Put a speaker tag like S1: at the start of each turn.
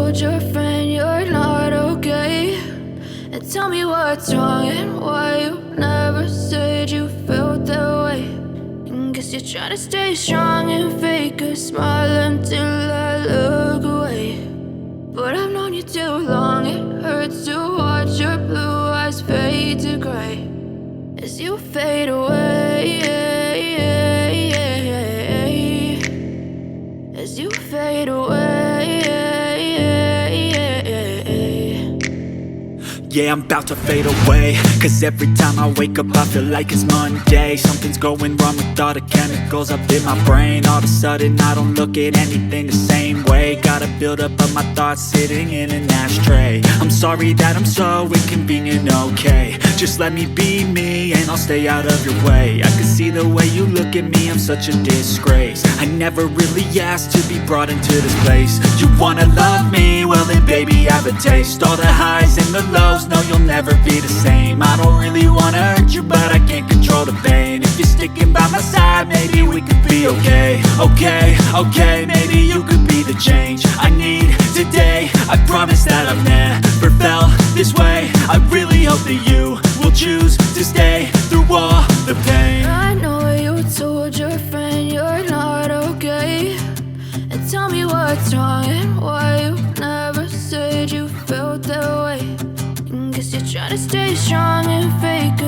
S1: told your friend you're not okay, and tell me what's wrong and why you never said you felt that way. And guess you're trying to stay strong and fake a smile until I look away. But I've known you too long, it hurts to watch your blue eyes fade to gray as you fade away, as you fade away.
S2: Yeah, I'm about to fade away, cause every time I wake up I feel like it's Monday. Something's going wrong with all the chemicals up in my brain. All of a sudden I don't look at anything the same way. Gotta build up of my thoughts sitting in an ashtray. I'm sorry that I'm so inconvenient, okay. Just let me be me and I'll stay out of your way. I can see the way you look at me, I'm such a disgrace. I never really asked to be brought into this place. You wanna love me? Well then baby I have a taste. All the highs and the lows, no you'll never be the same. I don't really wanna hurt you but I can't control the pain. If you're sticking by my side maybe we could be okay. Okay, maybe you could be the change I need today. I promise that I've never felt this way. I really hope that you will choose to stay through all the pain.
S1: I know you told your friend you're not okay, and tell me what's wrong and why you never said you felt that way. And guess you're trying to stay strong and fake